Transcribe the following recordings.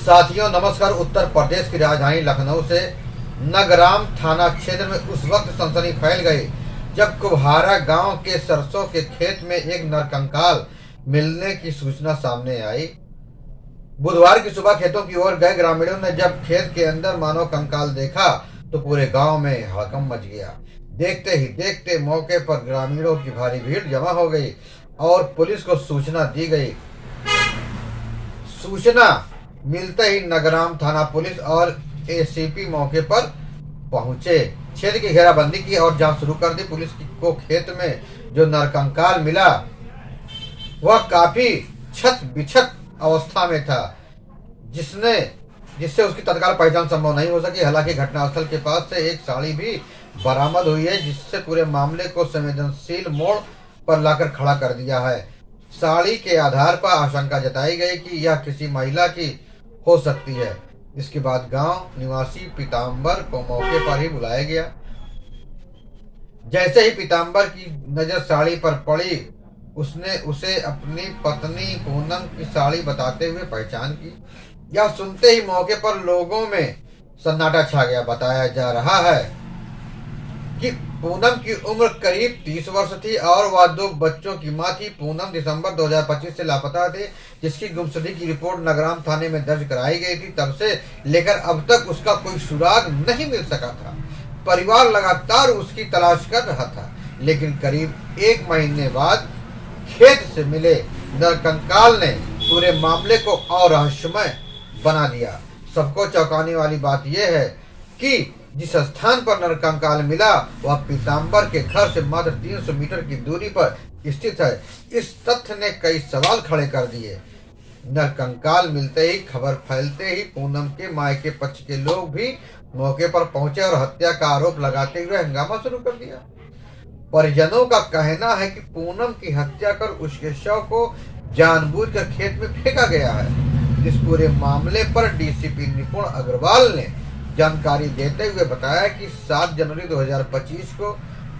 साथियों नमस्कार। उत्तर प्रदेश की राजधानी लखनऊ से नगराम थाना क्षेत्र में उस वक्त सनसनी फैल गई जब कुम्हारा गांव के सरसों के खेत में एक नरकंकाल मिलने की सूचना सामने आई। बुधवार की सुबह खेतों की ओर गए ग्रामीणों ने जब खेत के अंदर मानव कंकाल देखा तो पूरे गांव में हड़कंप मच गया। देखते ही देखते मौके पर ग्रामीणों की भारी भीड़ जमा हो गई और पुलिस को सूचना दी गई। सूचना मिलते ही नगराम थाना पुलिस और एसीपी मौके पर पहुंचे, क्षेत्र की घेराबंदी की और जांच शुरू कर दी। पुलिस को खेत में जो नरकंकाल मिला वह काफी क्षत विक्षत अवस्था में था, जिससे उसकी तत्काल पहचान संभव नहीं हो सकी। हालांकि घटनास्थल के पास से एक साड़ी भी बरामद हुई है, जिससे पूरे मामले को संवेदनशील मोड़ पर लाकर खड़ा कर दिया है। साड़ी के आधार पर आशंका जताई गई कि यह किसी महिला की हो सकती है। इसके बाद गांव निवासी पीताम्बर को मौके पर ही बुलाया गया। जैसे ही पीताम्बर की नजर साड़ी पर पड़ी, उसने उसे अपनी पत्नी पूनम की साड़ी बताते हुए पहचान की। यह सुनते ही मौके पर लोगों में सन्नाटा छा गया। बताया जा रहा है कि पूनम की उम्र करीब 30 वर्ष थी और वह 2 बच्चों की मां थी। पूनम दिसंबर 2025 से लापता थी, जिसकी गुमशुदगी की रिपोर्ट नगराम थाने में दर्ज कराई गई थी। तब से लेकर अब तक उसका कोई सुराग नहीं मिल सका था। परिवार लगातार उसकी तलाश कर रहा था, लेकिन करीब 1 महीने बाद खेत से मिले नरकंकाल ने पूरे मामले को और रहस्यमय बना दिया। सबको चौंकाने वाली बात यह है कि जिस स्थान पर नरकंकाल मिला वह पीताम्बर के घर से मात्र 300 मीटर की दूरी पर स्थित है। इस तथ्य ने कई सवाल खड़े कर दिए। नरकंकाल मिलते ही खबर फैलते ही पूनम के मायके पक्ष के लोग भी मौके पर पहुंचे और हत्या का आरोप लगाते हुए हंगामा शुरू कर दिया। परिजनों का कहना है कि पूनम की हत्या कर उसके शव को जानबूझकर खेत में फेंका गया है। इस पूरे मामले पर डीसीपी निपुण अग्रवाल ने जानकारी देते हुए बताया कि 7 जनवरी 2025 को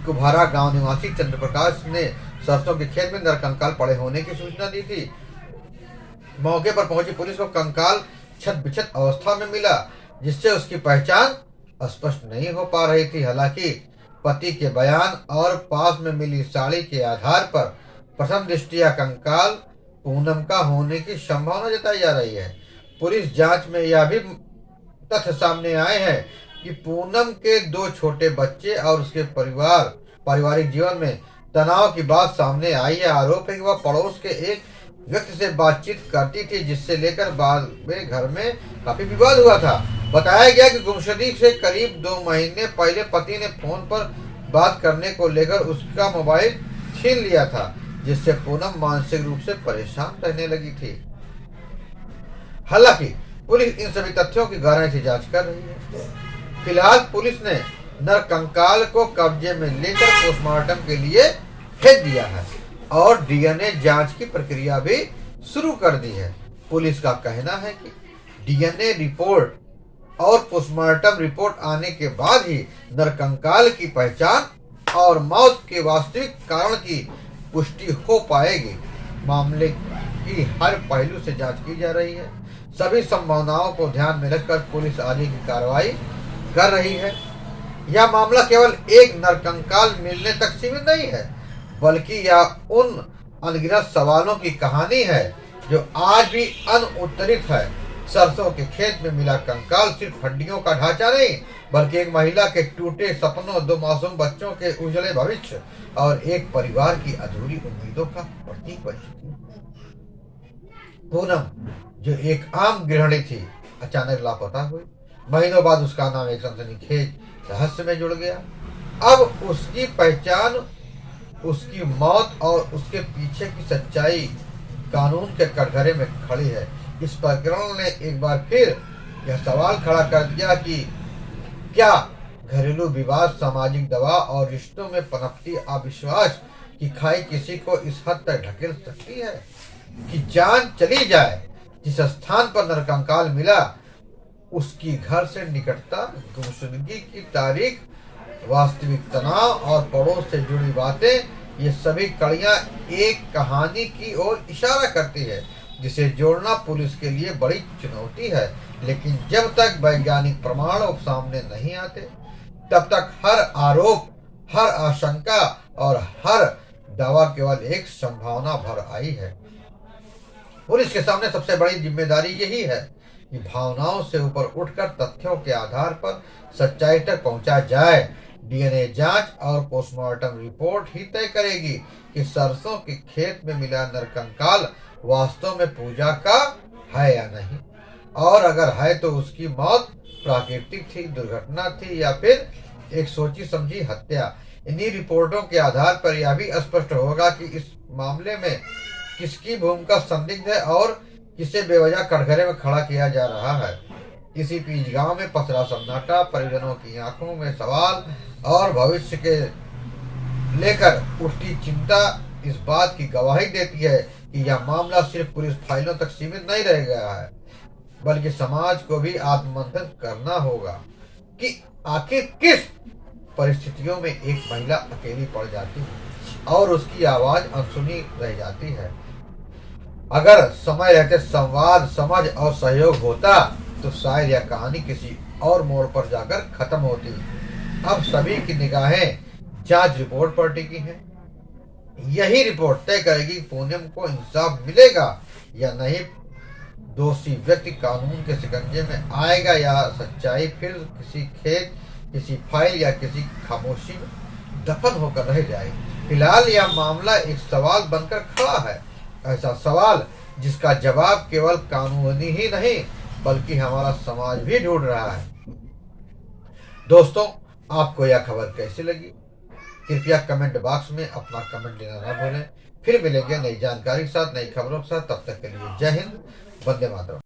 कुम्हारा गांव निवासी चंद्रप्रकाश ने सरसों के खेत में नरकंकाल पड़े होने की सूचना दी थी। मौके पर पहुंची पुलिस को कंकाल क्षत विक्षत अवस्था में मिला, जिससे उसकी पहचान स्पष्ट नहीं हो पा रही थी। हालांकि पति के बयान और पास में मिली साड़ी के आधार पर प्रथम दृष्टया कंकाल पूनम का होने की संभावना जताई जा रही है। पुलिस जांच में यह भी तथ्य सामने आए हैं कि पूनम के 2 छोटे बच्चे और उसके पारिवारिक जीवन में तनाव की बात सामने आई है। आरोप है कि वह पड़ोस के एक व्यक्ति से बातचीत करती थी, जिससे लेकर बाद में घर में काफी विवाद हुआ था। बताया गया कि गुमशुदगी से करीब 2 महीने पहले पति ने फोन पर बात करने को लेकर उसका मोबाइल छीन लिया था, जिससे पूनम मानसिक रूप से परेशान रहने लगी थी। हालांकि पुलिस इन सभी तथ्यों की गहराई से जांच कर रही है। फिलहाल पुलिस ने नरकंकाल को कब्जे में लेकर पोस्टमार्टम के लिए भेज दिया है और डीएनए जांच की प्रक्रिया भी शुरू कर दी है। पुलिस का कहना है कि डीएनए रिपोर्ट और पोस्टमार्टम रिपोर्ट आने के बाद ही नरकंकाल की पहचान और मौत के वास्तविक कारण की पुष्टि हो पाएगी। मामले की हर पहलू से जांच की जा रही है। सभी संभावनाओं को ध्यान में रखकर पुलिस आगे की कार्रवाई कर रही है। यह मामला केवल एक नरकंकाल मिलने तक सीमित नहीं है, बल्कि यह उन अनगिनत सवालों की कहानी है जो आज भी अनउत्तरित है। सरसों के खेत में मिला कंकाल सिर्फ हड्डियों का ढांचा नहीं, बल्कि एक महिला के टूटे सपनों, 2 मासूम बच्चों के उजले भविष्य और एक परिवार की अधूरी उम्मीदों का प्रतीक बन चुकी है। पूनम, जो एक आम गृहिणी थी, अचानक लापता हुई। महीनों बाद उसका नाम एक सनसनीखेज रहस्य में जुड़ गया। अब उसकी पहचान, उसकी मौत और उसके पीछे की सच्चाई कानून के कटघरे में खड़ी है। इस प्रकरण ने एक बार फिर यह सवाल खड़ा कर दिया कि क्या घरेलू विवाद, सामाजिक दबाव और रिश्तों में पनपती अविश्वास की खाई किसी को इस हद तक ढकेल सकती है कि जान चली जाए। जिस स्थान पर नरकंकाल मिला उसकी घर से निकटता, गुमशुदगी की तारीख, वास्तविक तनाव और पड़ोस से जुड़ी बातें, ये सभी कड़ियां एक कहानी की ओर इशारा करती है। जिसे जोड़ना पुलिस के लिए बड़ी चुनौती है। लेकिन जब तक वैज्ञानिक प्रमाण सामने नहीं आते, तब तक हर आरोप, हर आशंका और हर दावा केवल एक संभावना भर आई है। पुलिस के सामने सबसे बड़ी जिम्मेदारी यही है कि भावनाओं से ऊपर उठकर तथ्यों के आधार पर सच्चाई तक पहुंचा जाए। डीएनए जांच और पोस्टमार्टम रिपोर्ट ही तय करेगी कि सरसों के खेत में मिला नरकंकाल वास्तव में पूजा का है या नहीं, और अगर है तो उसकी मौत प्राकृतिक थी, दुर्घटना थी या फिर एक सोची समझी हत्या। इन्हीं रिपोर्टों के आधार पर यह भी स्पष्ट होगा कि इस मामले में किसकी भूमिका संदिग्ध है और किसे बेवजह कटघरे में खड़ा किया जा रहा है। इसी बीच गांव में पसरा सन्नाटा, परिजनों की आंखों में सवाल और भविष्य के लेकर उठती चिंता इस बात की गवाही देती है कि यह मामला सिर्फ पुलिस फाइलों तक सीमित नहीं रह गया है, बल्कि समाज को भी आत्ममंथन करना होगा कि आखिर किस परिस्थितियों में एक महिला अकेली पड़ जाती है और उसकी आवाज अनसुनी रह जाती है। अगर समय रहते संवाद, समझ और सहयोग होता तो शायद यह कहानी किसी और मोड़ पर जाकर खत्म होती। अब सभी की निगाहें जांच रिपोर्ट पर टिकी हैं। यही रिपोर्ट तय करेगी कि पूनम को इंसाफ मिलेगा या नहीं, दोषी व्यक्ति कानून के शिकंजे में आएगा या सच्चाई फिर किसी खेत, किसी फाइल या किसी खामोशी में दफन होकर रह जाएगी। फिलहाल यह मामला एक सवाल बनकर खड़ा है, ऐसा सवाल जिसका जवाब केवल कानूनी ही नहीं बल्कि हमारा समाज भी ढूंढ रहा है। दोस्तों, आपको यह खबर कैसी लगी? कृपया कमेंट बॉक्स में अपना कमेंट देना ना भूलें। फिर मिलेंगे नई जानकारी के साथ, नई खबरों के साथ। तब तक के लिए जय हिंद, वंदे मातरम।